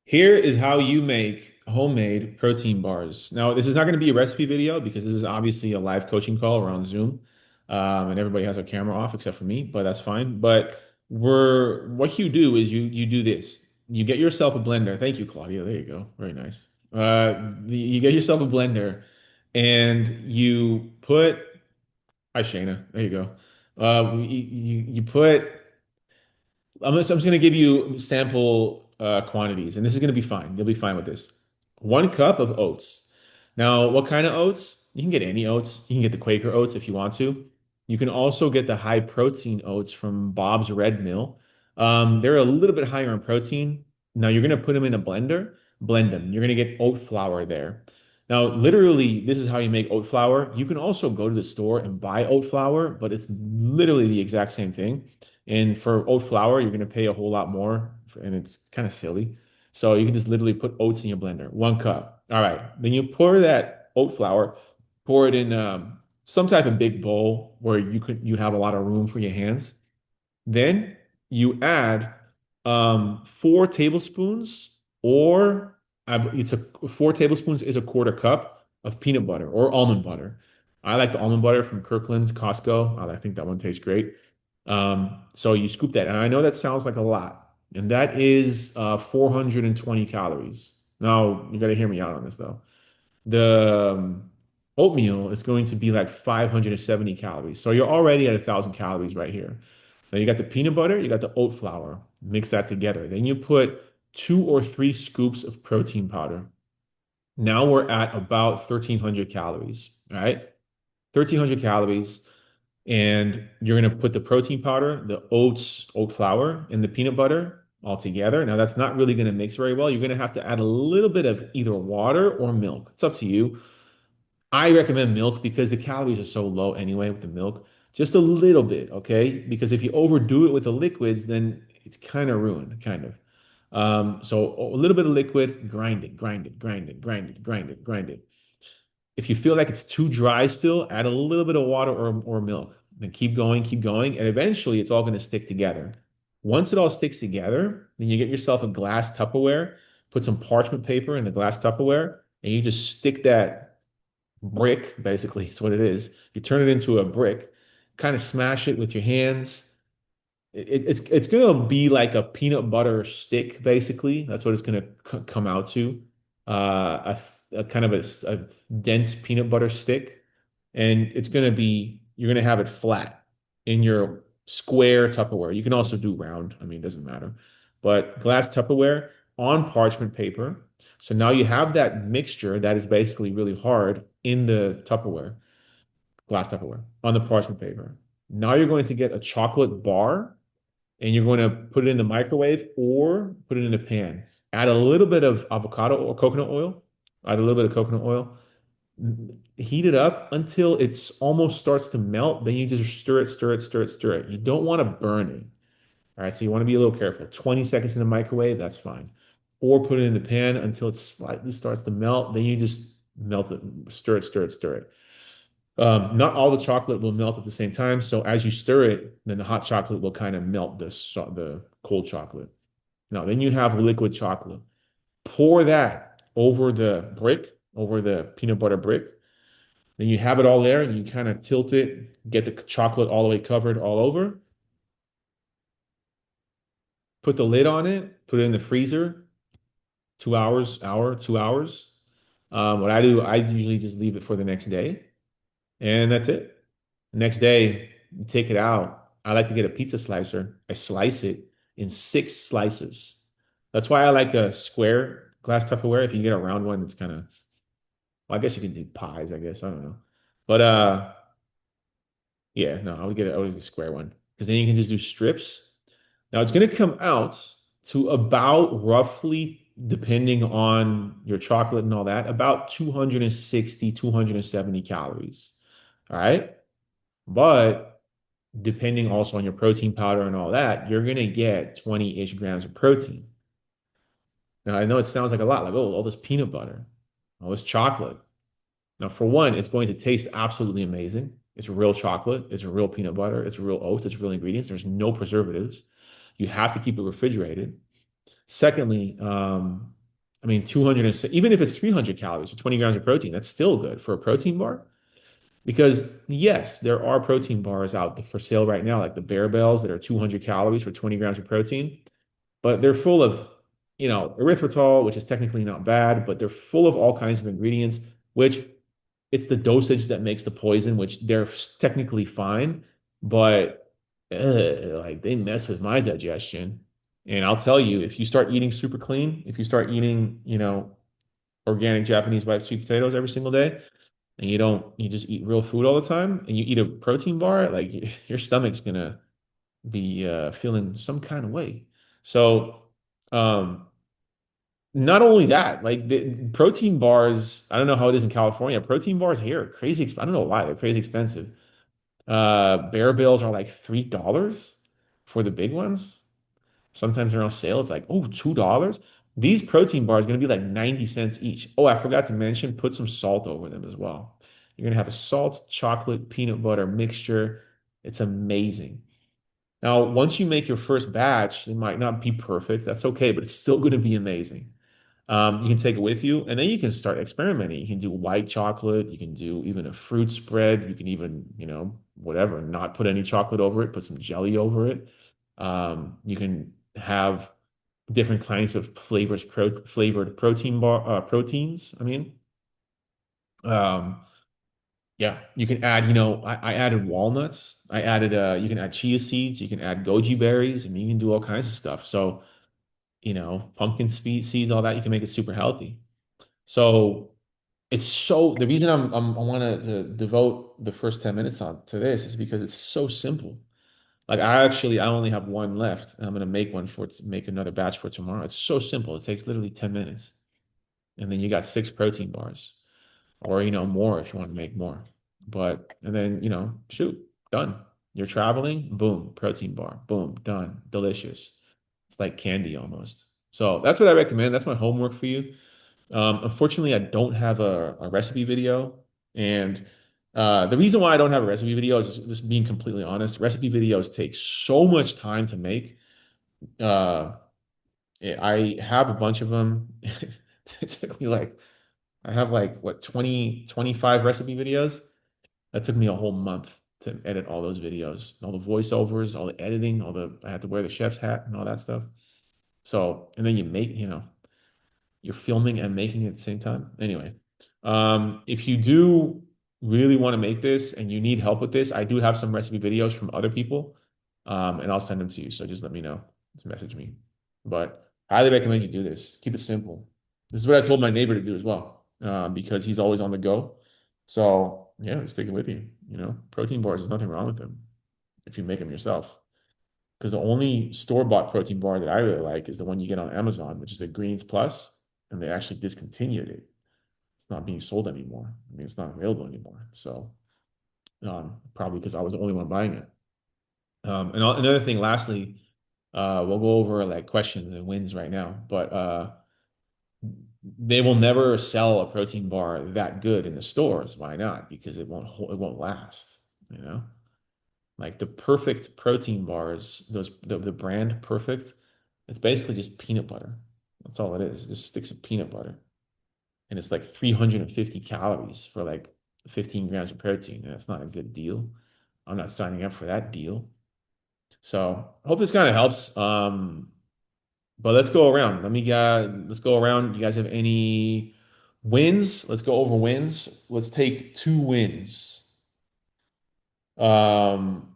Here is how you make homemade protein bars. Now, this is not going to be a recipe video because this is obviously a live coaching call around Zoom, and everybody has their camera off except for me, but that's fine. But what you do is you do this. You get yourself a blender. Thank you, Claudia. There you go. Very nice. You get yourself a blender, and you put. Hi, Shayna. There you go. You put I'm just going to give you sample quantities, and this is going to be fine. You'll be fine with this. 1 cup of oats. Now, what kind of oats? You can get any oats. You can get the Quaker oats if you want to. You can also get the high protein oats from Bob's Red Mill. They're a little bit higher in protein. Now, you're going to put them in a blender, blend them. You're going to get oat flour there. Now, literally, this is how you make oat flour. You can also go to the store and buy oat flour, but it's literally the exact same thing. And for oat flour, you're going to pay a whole lot more, and it's kind of silly. So you can just literally put oats in your blender, 1 cup. All right. Then you pour that oat flour, pour it in some type of big bowl where you have a lot of room for your hands. Then you add 4 tablespoons, or it's a 4 tablespoons is a quarter cup of peanut butter or almond butter. I like the almond butter from Kirkland, Costco. I think that one tastes great. So you scoop that, and I know that sounds like a lot, and that is 420 calories. Now you got to hear me out on this though. The oatmeal is going to be like 570 calories. So you're already at 1,000 calories right here. Now you got the peanut butter, you got the oat flour. Mix that together. Then you put 2 or 3 scoops of protein powder. Now we're at about 1,300 calories. All right. 1,300 calories. And you're going to put the protein powder, the oats, oat flour, and the peanut butter all together. Now, that's not really going to mix very well. You're going to have to add a little bit of either water or milk. It's up to you. I recommend milk because the calories are so low anyway with the milk. Just a little bit, okay? Because if you overdo it with the liquids, then it's kind of ruined, kind of. So a little bit of liquid, grind it, grind it, grind it, grind it, grind it, grind it. If you feel like it's too dry still, add a little bit of water or milk. Then keep going, and eventually it's all going to stick together. Once it all sticks together, then you get yourself a glass Tupperware, put some parchment paper in the glass Tupperware, and you just stick that brick, basically, it's what it is. You turn it into a brick, kind of smash it with your hands. It's gonna be like a peanut butter stick, basically. That's what it's gonna come out to. A kind of a dense peanut butter stick, and it's gonna be you're gonna have it flat in your square Tupperware. You can also do round. I mean, it doesn't matter. But glass Tupperware on parchment paper. So now you have that mixture that is basically really hard in the Tupperware, glass Tupperware on the parchment paper. Now you're going to get a chocolate bar, and you're going to put it in the microwave or put it in a pan. Add a little bit of avocado or coconut oil. Add a little bit of coconut oil. Heat it up until it's almost starts to melt. Then you just stir it, stir it, stir it, stir it. You don't want to burn it. All right, so you want to be a little careful. 20 seconds in the microwave, that's fine. Or put it in the pan until it slightly starts to melt. Then you just melt it, stir it, stir it, stir it. Not all the chocolate will melt at the same time. So as you stir it, then the hot chocolate will kind of melt the cold chocolate. Now, then you have liquid chocolate. Pour that over the brick, over the peanut butter brick. Then you have it all there, and you kind of tilt it, get the chocolate all the way covered all over. Put the lid on it, put it in the freezer, 2 hours, hour, 2 hours. What I do, I usually just leave it for the next day, and that's it. Next day, you take it out. I like to get a pizza slicer. I slice it in 6 slices. That's why I like a square glass Tupperware. If you get a round one, it's kind of, well, I guess you can do pies, I guess. I don't know. But yeah, no, I would get a square one because then you can just do strips. Now it's gonna come out to about roughly, depending on your chocolate and all that, about 260, 270 calories. All right. But depending also on your protein powder and all that, you're gonna get 20-ish grams of protein. Now I know it sounds like a lot, like, oh, all this peanut butter, all this chocolate. Now, for one, it's going to taste absolutely amazing. It's real chocolate, it's real peanut butter, it's real oats, it's real ingredients. There's no preservatives. You have to keep it refrigerated. Secondly, I mean, 200, even if it's 300 calories or 20 grams of protein, that's still good for a protein bar. Because yes, there are protein bars out for sale right now, like the Bear Bells that are 200 calories for 20 grams of protein, but they're full of, erythritol, which is technically not bad, but they're full of all kinds of ingredients, which it's the dosage that makes the poison, which they're technically fine, but like they mess with my digestion. And I'll tell you, if you start eating super clean, if you start eating, organic Japanese white sweet potatoes every single day, and you just eat real food all the time, and you eat a protein bar, like your stomach's gonna be feeling some kind of way. So, um, not only that, like the protein bars, I don't know how it is in California. Protein bars here are crazy. I don't know why they're crazy expensive. Bear Bills are like $3 for the big ones. Sometimes they're on sale. It's like, oh, $2. These protein bars are going to be like 90 cents each. Oh, I forgot to mention, put some salt over them as well. You're going to have a salt, chocolate, peanut butter mixture. It's amazing. Now, once you make your first batch, it might not be perfect. That's okay, but it's still going to be amazing. You can take it with you, and then you can start experimenting. You can do white chocolate. You can do even a fruit spread. You can even, whatever, not put any chocolate over it, put some jelly over it. You can have different kinds of flavored proteins. I mean, um, yeah, you can add, I added walnuts. You can add chia seeds. You can add goji berries. I mean, you can do all kinds of stuff. So, pumpkin seeds, all that. You can make it super healthy. So the reason I want to devote the first 10 minutes on to this is because it's so simple. Like I only have one left, and I'm gonna make another batch for tomorrow. It's so simple. It takes literally 10 minutes. And then you got six protein bars. Or more if you want to make more. But and then, shoot, done. You're traveling, boom, protein bar, boom, done. Delicious. It's like candy almost. So that's what I recommend. That's my homework for you. Unfortunately, I don't have a recipe video. And the reason why I don't have a recipe video is just being completely honest. Recipe videos take so much time to make. Uh, I have a bunch of them. It took me like, I have like, what, 25 recipe videos? That took me a whole month to edit all those videos, all the voiceovers, all the editing, I had to wear the chef's hat and all that stuff. So, and then you're filming and making it at the same time. Anyway, if you do really want to make this and you need help with this, I do have some recipe videos from other people, and I'll send them to you. So just let me know. Just message me. But I highly recommend you do this. Keep it simple. This is what I told my neighbor to do as well, because he's always on the go. So yeah, just take it with you. Protein bars, there's nothing wrong with them if you make them yourself. Because the only store-bought protein bar that I really like is the one you get on Amazon, which is the Greens Plus, and they actually discontinued it. It's not being sold anymore. I mean, it's not available anymore. So probably because I was the only one buying it. Another thing, lastly, we'll go over like questions and wins right now, but they will never sell a protein bar that good in the stores. Why not? Because it won't last, you know? Like the perfect protein bars, the brand Perfect, it's basically just peanut butter. That's all it is. Just sticks of peanut butter. And it's like 350 calories for like 15 grams of protein. And that's not a good deal. I'm not signing up for that deal. So I hope this kind of helps. But let's go around. Let's go around. You guys have any wins? Let's go over wins. Let's take two wins. Um,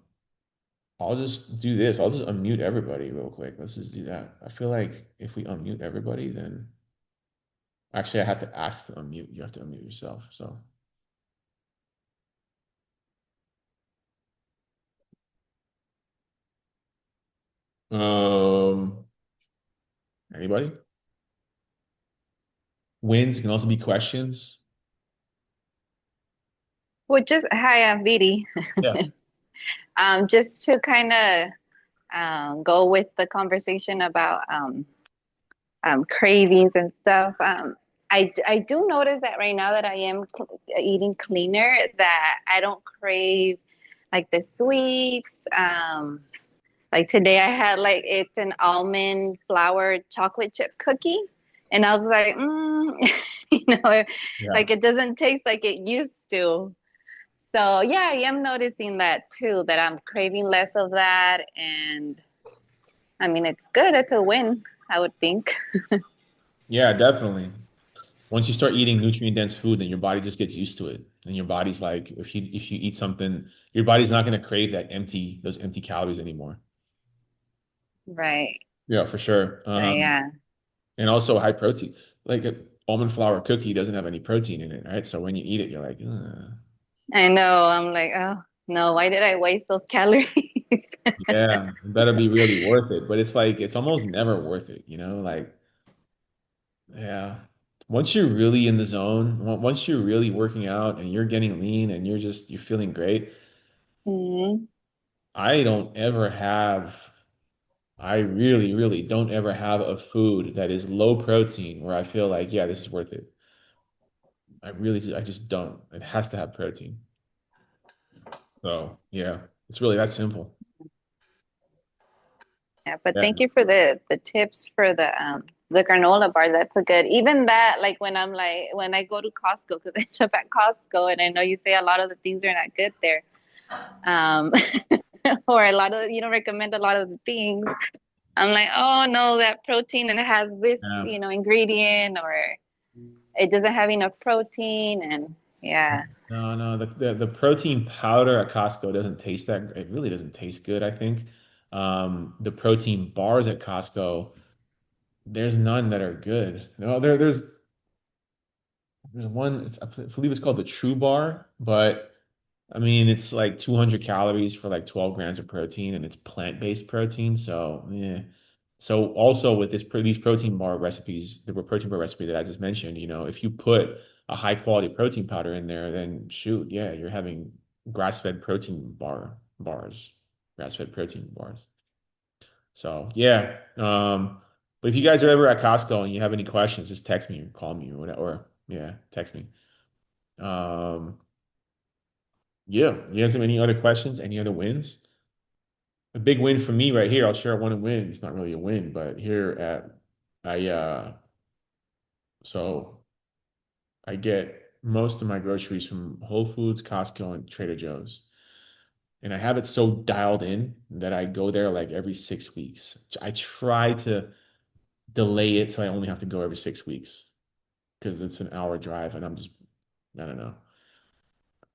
I'll just do this. I'll just unmute everybody real quick. Let's just do that. I feel like if we unmute everybody, then actually I have to ask to unmute. You have to unmute yourself. So, um, anybody? Wins can also be questions. Well, just hi, I'm Vidi. Yeah. Just to kind of go with the conversation about cravings and stuff. I do notice that right now that I am eating cleaner, that I don't crave like the sweets. Like today I had like it's an almond flour chocolate chip cookie. And I was like, you know, Yeah. like it doesn't taste like it used to. So yeah, I am noticing that too, that I'm craving less of that. And I mean, it's good. It's a win, I would think. Yeah, definitely. Once you start eating nutrient dense food, then your body just gets used to it. And your body's like, if you eat something, your body's not going to crave those empty calories anymore. Right. Yeah, for sure. But yeah, And also high protein. Like a almond flour cookie doesn't have any protein in it, right? So when you eat it, you're like, "Ugh." I know. I'm like, oh no, why did I waste those calories? Yeah, it better be really worth it. But it's like it's almost never worth it, you know? Like, yeah. Once you're really in the zone, once you're really working out and you're getting lean and you're feeling great, Mhm. I don't ever have I really, really don't ever have a food that is low protein where I feel like, yeah, this is worth it. I just don't. It has to have protein. So, yeah, it's really that simple. Yeah, but Yeah. thank you for the tips for the granola bars. That's a good. Even that, like when I go to Costco because I shop at Costco, and I know you say a lot of the things are not good there. Um, or a lot of you don't recommend a lot of the things. I'm like, oh no, that protein and it has this, Yeah. ingredient, or it doesn't have enough protein, and yeah. No, no, the protein powder at Costco doesn't taste that, it really doesn't taste good, I think. The protein bars at Costco, there's none that are good. No, there's one, I believe it's called the True Bar, but I mean, it's like 200 calories for like 12 grams of protein, and it's plant-based protein. So, yeah. So also with these protein bar recipes, the protein bar recipe that I just mentioned, if you put a high quality protein powder in there, then shoot, yeah, you're having grass-fed protein bars, grass-fed protein bars. So yeah. But if you guys are ever at Costco and you have any questions, just text me or call me or whatever. Or yeah, text me. Um, yeah. You guys have any other questions? Any other wins? A big win for me right here. I'll share one win. It's not really a win, but here at I so I get most of my groceries from Whole Foods, Costco, and Trader Joe's. And I have it so dialed in that I go there like every 6 weeks. I try to delay it so I only have to go every 6 weeks because it's an hour drive and I don't know.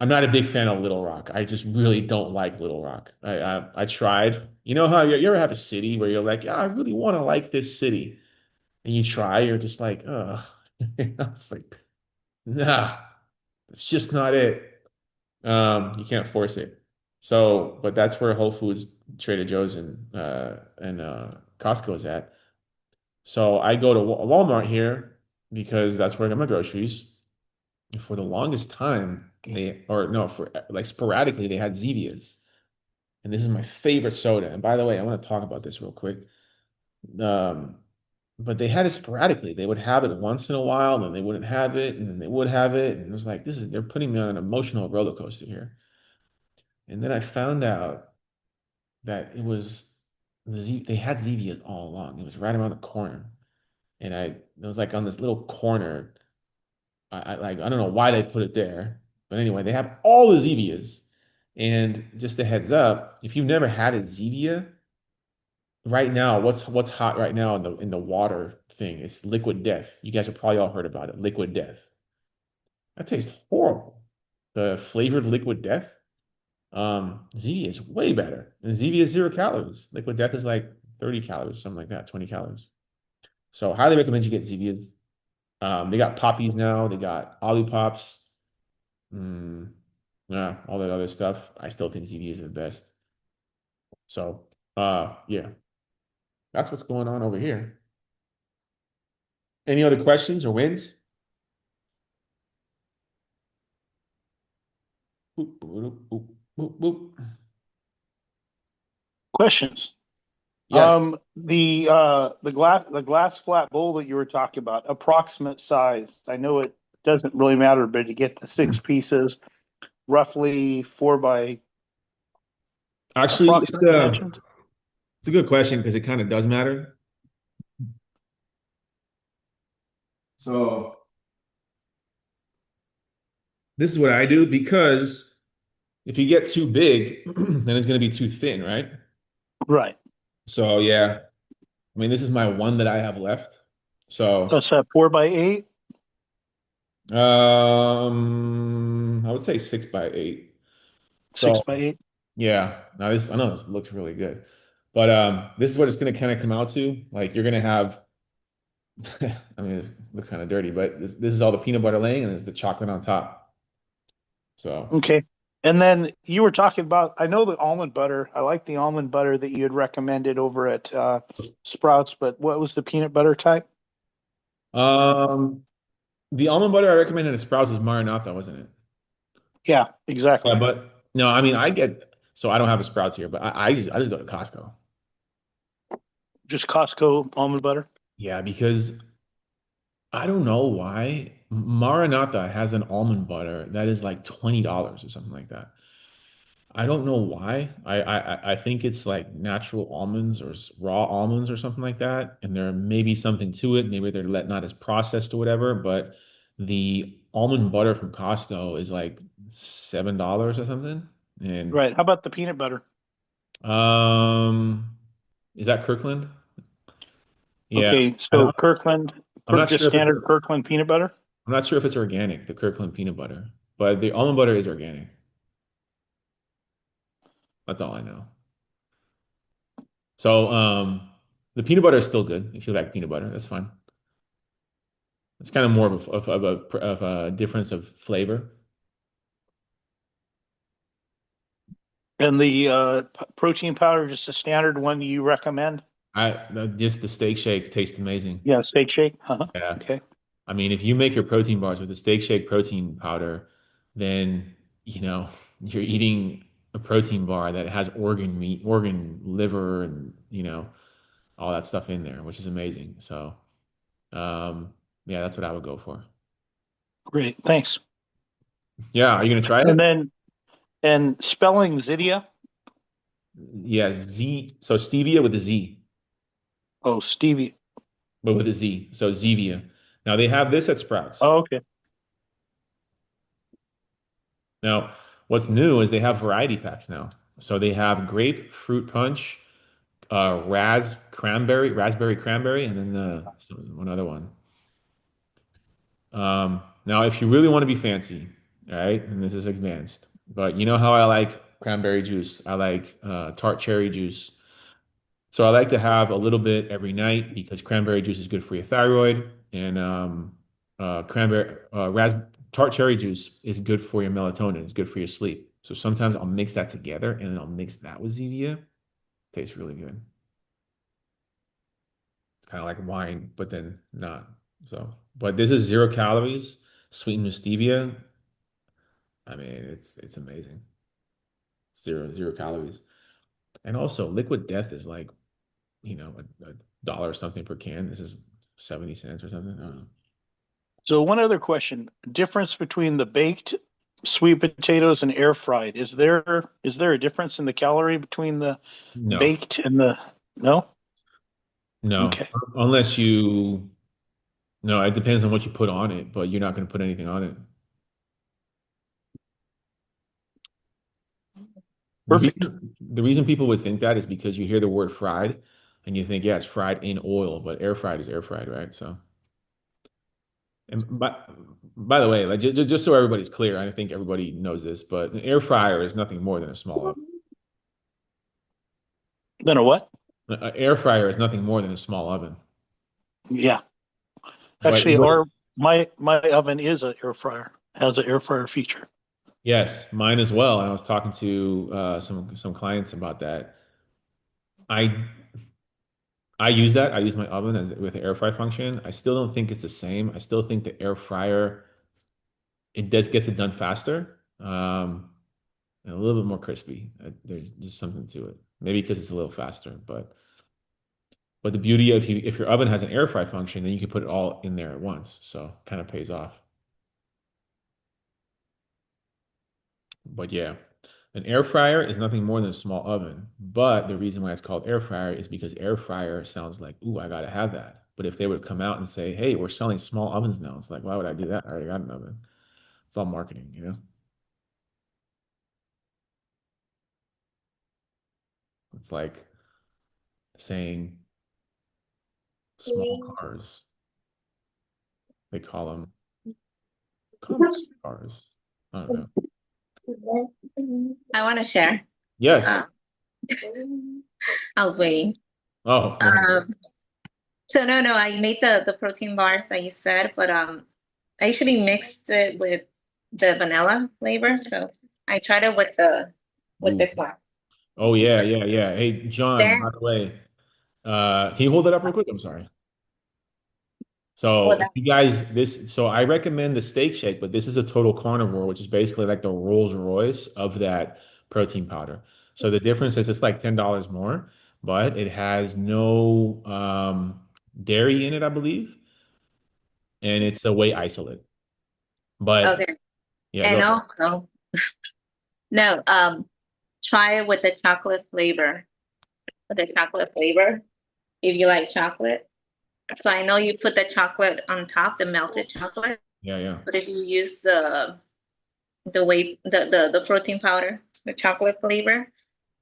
I'm not a big fan of Little Rock. I just really don't like Little Rock. I tried. You know how you ever have a city where you're like, yeah, I really want to like this city, and you try, you're just like, ugh. It's like, nah, it's just not it. You can't force it. So, but that's where Whole Foods, Trader Joe's, and Costco is at. So I go to Walmart here because that's where I get my groceries. For the longest time, or no, for like sporadically, they had Zevias. And this is my favorite soda. And by the way, I want to talk about this real quick. Um, but they had it sporadically. They would have it once in a while, and then they wouldn't have it, and then they would have it. And it was like, they're putting me on an emotional roller coaster here. And then I found out that they had Zevias all along. It was right around the corner. And it was like on this little corner. I don't know why they put it there, but anyway, they have all the Zevias. And just a heads up, if you've never had a Zevia, right now, what's hot right now in the water thing? It's liquid death. You guys have probably all heard about it. Liquid death. That tastes horrible. The flavored liquid death. Zevia is way better. And Zevia is 0 calories. Liquid death is like 30 calories, something like that, 20 calories. So highly recommend you get Zevias. They got poppies now. They got Olipops. Mm, yeah, all that other stuff. I still think ZD is the best. So, yeah, that's what's going on over here. Any other questions or wins? Boop, boop, boop, boop, boop. Questions. Yes, The glass flat bowl that you were talking about, approximate size. I know it doesn't really matter, but to get the 6 pieces, roughly 4 by actually, approximate dimensions. It's a good question because it kind of does matter. So this is what I do because if you get too big, then it's going to be too thin, right? Right. So yeah, I mean, this is my one that I have left. So That's that 4x8, I would say 6 by 8. six So by eight. yeah, now this I know this looks really good, but this is what it's going to kind of come out to. Like you're going to have, I mean, this looks kind of dirty, but this is all the peanut butter laying and there's the chocolate on top. So Okay. And then you were talking about, I know the almond butter. I like the almond butter that you had recommended over at Sprouts, but what was the peanut butter type? um, the almond butter I recommended at Sprouts was Maranatha, wasn't it? Yeah, exactly. Yeah, but no, I mean, so I don't have a Sprouts here, but I just go to Costco. Just Costco almond butter. Yeah, because I don't know why Maranatha has an almond butter that is like $20 or something like that. I don't know why. I think it's like natural almonds or raw almonds or something like that, and there may be something to it. Maybe they're not as processed or whatever. But the almond butter from Costco is like $7 or something. And Right. How about the peanut butter? um, is that Kirkland? Yeah, Okay, I so don't, Kirkland, I'm not just sure if it's standard Kirkland peanut butter. organic, the Kirkland peanut butter, but the almond butter is organic. That's all I know. So the peanut butter is still good if you like peanut butter. That's fine. It's kind of more of a difference of flavor. And the protein powder, just a standard one you recommend? Just the steak shake tastes amazing. Yeah, steak shake. Uh-huh. Yeah. Okay, I mean, if you make your protein bars with the steak shake protein powder, then you're eating a protein bar that has organ meat, organ liver, and all that stuff in there, which is amazing. So, yeah, that's what I would go for. great. Thanks. Yeah, are you gonna try And it? then, and spelling Zydia. Yeah, So stevia with a Z, Oh, Stevie. but with a Z. So Zevia. Now they have this at Sprouts. Oh, okay. Now, what's new is they have variety packs now. So they have grape fruit punch, raspberry cranberry, and then one other one. Now, if you really want to be fancy, all right, and this is advanced, but you know how I like cranberry juice, I like tart cherry juice. So I like to have a little bit every night because cranberry juice is good for your thyroid, and cranberry tart cherry juice is good for your melatonin. It's good for your sleep. So sometimes I'll mix that together, and then I'll mix that with Zevia. Tastes really good. It's kind of like wine, but then not. So, but this is 0 calories, sweetened with stevia. I mean, it's amazing. Zero calories, and also liquid death is like a dollar or something per can. This is 70 cents or something. I don't know. So one other question: difference between the baked sweet potatoes and air fried. Is there a difference in the calorie between the No, baked and the no? no, Okay. unless no, it depends on what you put on it, but you're not going to put anything on it. Perfect. The reason people would think that is because you hear the word fried and you think, yeah, it's fried in oil, but air fried is air fried, right? So, and by the way, like just so everybody's clear, I think everybody knows this, but an air fryer is nothing more than a small oven. Then a what? An air fryer is nothing more than a small oven. Yeah. But Actually, my oven is an air fryer. Has an air fryer feature. yes, mine as well. And I was talking to some clients about that. I I use that. I use my oven as with the air fry function. I still don't think it's the same. I still think the air fryer it does gets it done faster, and a little bit more crispy. There's just something to it. Maybe because it's a little faster, but the beauty of if your oven has an air fry function, then you can put it all in there at once. So kind of pays off. But yeah. An air fryer is nothing more than a small oven, but the reason why it's called air fryer is because air fryer sounds like, ooh, I gotta have that. But if they would come out and say, hey, we're selling small ovens now, it's like, why would I do that? I already got an oven. It's all marketing, you know? It's like saying small cars. They call them cars. I don't know. I want to share. Uh, Yes. I was waiting. Oh, go ahead. Um, so no, I made the protein bars that you said, but I usually mixed it with the vanilla flavor. So I tried it with the with Ooh. this one. Oh yeah, yeah, yeah. Hey, John, by Then the way, can you hold it up real quick? I'm sorry. So well, if you guys so I recommend the steak shake, but this is a total carnivore, which is basically like the Rolls Royce of that protein powder. So the difference is it's like $10 more, but it has no dairy in it, I believe, and it's a whey isolate. But okay. yeah, go And ahead. also no, try it with the chocolate flavor. With the chocolate flavor, if you like chocolate. So I know you put the chocolate on top, the melted chocolate, Yeah, yeah. but if you use the protein powder, the chocolate flavor,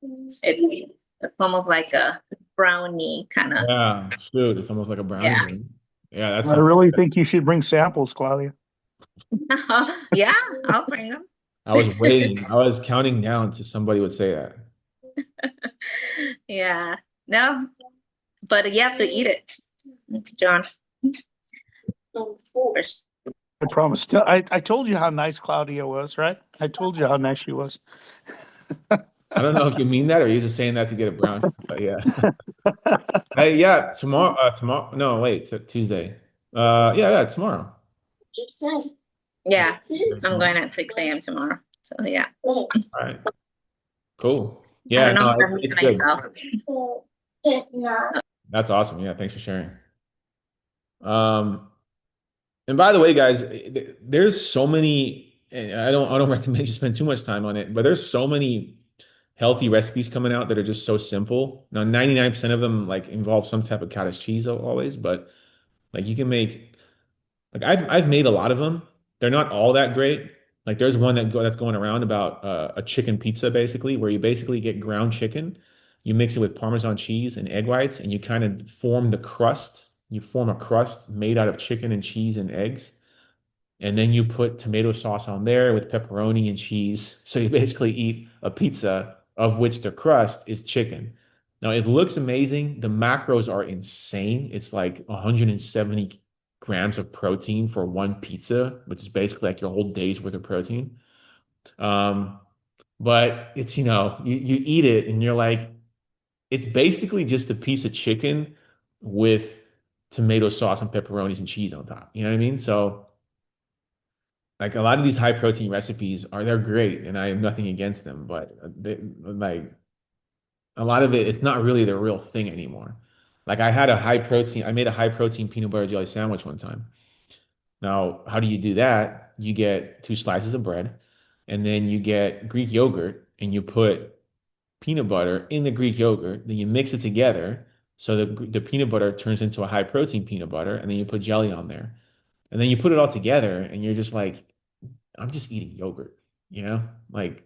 it's almost like a brownie kind of. Yeah, shoot, it's almost like a brownie, Yeah. man. Yeah, that's I something. really think you should bring samples, Claudia. Yeah, I'll bring them. I was waiting. I was counting down to somebody would say that. Yeah. No, but you have to eat it, John. For sure. I promise. I told you how nice Claudia was, right? I told you how nice she was. I don't know if you mean that or you're just saying that to get a brownie, but yeah. Hey, yeah, tomorrow. No, wait, Tuesday. Yeah, tomorrow. Yeah, Yeah, I'm tomorrow. going at 6 a.m. tomorrow. So yeah. All right, cool. I Yeah, don't know no, if that means it's good. myself. That's awesome. Yeah, thanks for sharing. Um, and by the way, guys, there's so many, and I don't recommend you spend too much time on it, but there's so many healthy recipes coming out that are just so simple. Now, 99% of them like involve some type of cottage cheese always, but like you can make like I've made a lot of them. They're not all that great. Like there's one that's going around about a chicken pizza basically, where you basically get ground chicken, you mix it with Parmesan cheese and egg whites, and you kind of form the crust. You form a crust made out of chicken and cheese and eggs, and then you put tomato sauce on there with pepperoni and cheese. So you basically eat a pizza of which the crust is chicken. Now it looks amazing. The macros are insane. It's like 170 grams of protein for one pizza, which is basically like your whole day's worth of protein. Um, but it's, you eat it and you're like, it's basically just a piece of chicken with tomato sauce and pepperonis and cheese on top. You know what I mean? So like a lot of these high protein recipes they're great and I have nothing against them, but like a lot of it's not really the real thing anymore. Like I made a high protein peanut butter jelly sandwich one time. Now, how do you do that? You get two slices of bread and then you get Greek yogurt and you put peanut butter in the Greek yogurt, then you mix it together so the peanut butter turns into a high protein peanut butter and then you put jelly on there. And then you put it all together and you're just like I'm just eating yogurt, you know? Like,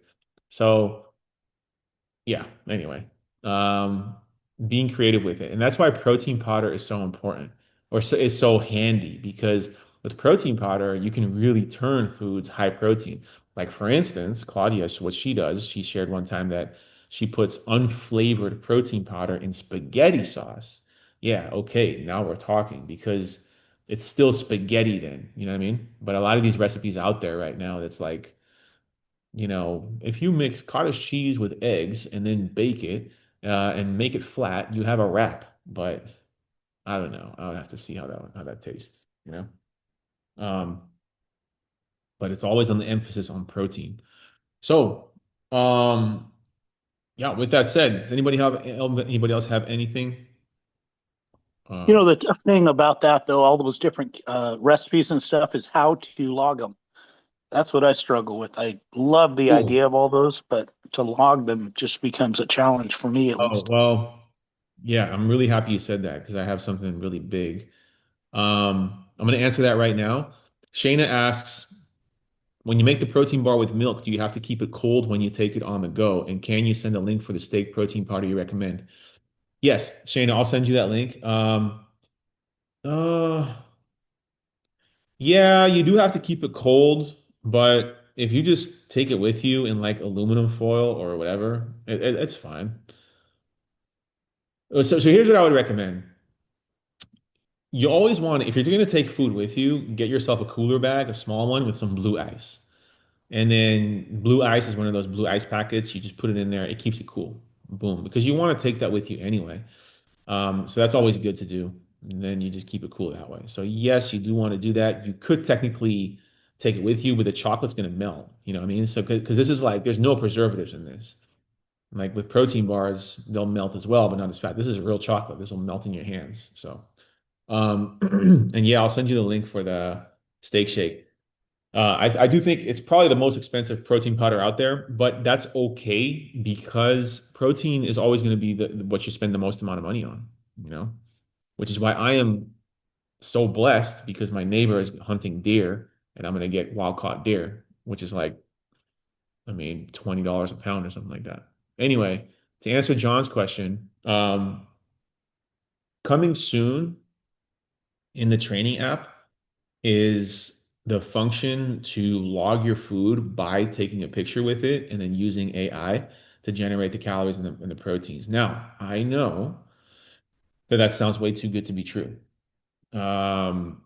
so yeah, anyway, being creative with it. And that's why protein powder is so important or is so handy because with protein powder, you can really turn foods high protein. Like, for instance, Claudia, what she does, she shared one time that she puts unflavored protein powder in spaghetti sauce. Yeah, okay, now we're talking because it's still spaghetti then, you know what I mean? But a lot of these recipes out there right now, that's like, if you mix cottage cheese with eggs and then bake it and make it flat, you have a wrap. But I don't know. I would have to see how that tastes, you know? Um, but it's always on the emphasis on protein. So, um, yeah, with that said, does anybody else have anything? You know, Um, the tough thing about that, though, all those different recipes and stuff is how to log them. That's what I struggle with. I love the Cool. idea of all those, but to log them just becomes a challenge for me at Oh, least. well, yeah, I'm really happy you said that because I have something really big. I'm going to answer that right now. Shayna asks, when you make the protein bar with milk, do you have to keep it cold when you take it on the go? And can you send a link for the steak protein powder you recommend? Yes, Shayna, I'll send you that link. Uh, yeah, you do have to keep it cold, but if you just take it with you in like aluminum foil or whatever, it's fine. So here's what I would recommend. You always want, if you're going to take food with you, get yourself a cooler bag, a small one with some blue ice. And then blue ice is one of those blue ice packets. You just put it in there. It keeps it cool. Boom. Because you want to take that with you anyway. So that's always good to do. And then you just keep it cool that way. So yes, you do want to do that. You could technically take it with you, but the chocolate's going to melt. You know what I mean? So because this is like, there's no preservatives in this. Like with protein bars, they'll melt as well, but not as fast. This is real chocolate. This will melt in your hands. So, and yeah, I'll send you the link for the steak shake. I do think it's probably the most expensive protein powder out there, but that's okay because protein is always going to be what you spend the most amount of money on, you know, which is why I am so blessed because my neighbor is hunting deer and I'm going to get wild caught deer, which is like, I mean, $20 a pound or something like that. Anyway, to answer John's question, coming soon in the training app is the function to log your food by taking a picture with it and then using AI to generate the calories and the proteins. Now, I know that that sounds way too good to be true. Um,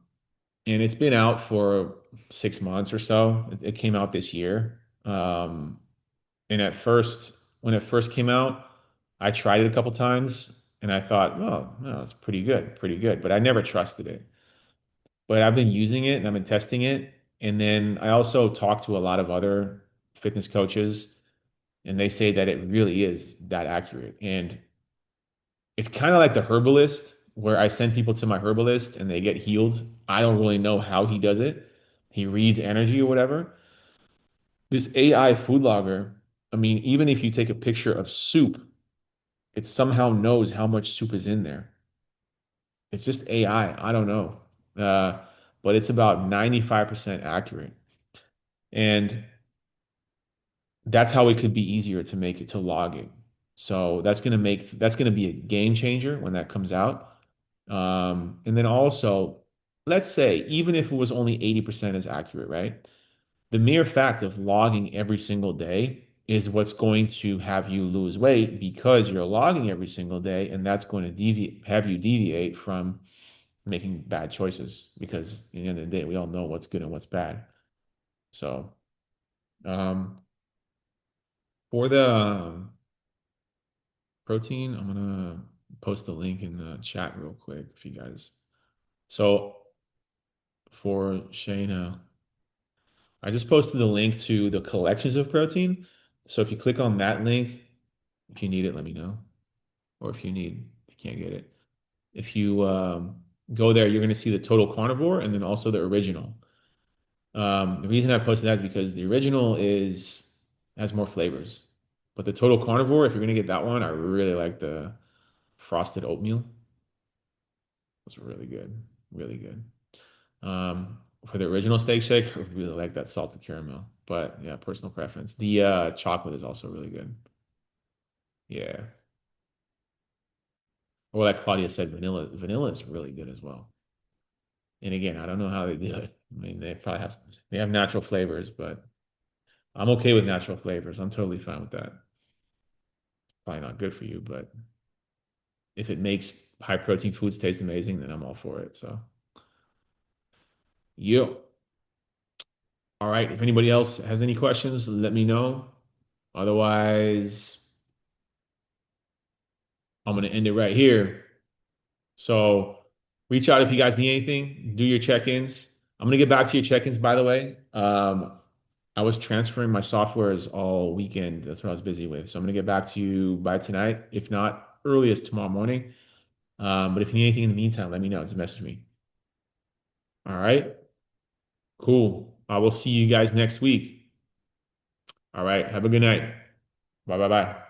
and it's been out for 6 months or so. It came out this year. And at first, when it first came out, I tried it a couple times and I thought, oh, no, it's pretty good, pretty good. But I never trusted it. But I've been using it and I've been testing it. And then I also talk to a lot of other fitness coaches, and they say that it really is that accurate. And it's kind of like the herbalist, where I send people to my herbalist and they get healed. I don't really know how he does it. He reads energy or whatever. This AI food logger, I mean, even if you take a picture of soup, it somehow knows how much soup is in there. It's just AI. I don't know. But it's about 95% accurate. And that's how it could be easier to make it to logging. So that's going to be a game changer when that comes out. And then also, let's say even if it was only 80% as accurate, right? The mere fact of logging every single day is what's going to have you lose weight because you're logging every single day, and that's going to have you deviate from making bad choices because at the end of the day, we all know what's good and what's bad. So, um, for the protein, I'm gonna post the link in the chat real quick for you guys. So for Shayna, I just posted the link to the collections of protein. So if you click on that link, if you need it, let me know. Or if you can't get it. If you go there, you're gonna see the total carnivore and then also the original. The reason I posted that is because the original is has more flavors. But the total carnivore, if you're gonna get that one, I really like the frosted oatmeal. It's really good. Really good. For the original steak shake, I really like that salted caramel. But yeah, personal preference. The chocolate is also really good. Yeah. Or like Claudia said, vanilla. Vanilla is really good as well. And again, I don't know how they do it. I mean, they have natural flavors, but I'm okay with natural flavors. I'm totally fine with that. Probably not good for you, but if it makes high protein foods taste amazing, then I'm all for it. So, yo. All right. If anybody else has any questions, let me know. Otherwise, I'm going to end it right here. So reach out if you guys need anything, do your check-ins. I'm going to get back to your check-ins, by the way. I was transferring my softwares all weekend. That's what I was busy with. So I'm going to get back to you by tonight, if not earliest tomorrow morning. But if you need anything in the meantime, let me know. Just message me. All right. Cool. I will see you guys next week. All right. Have a good night. Bye bye bye.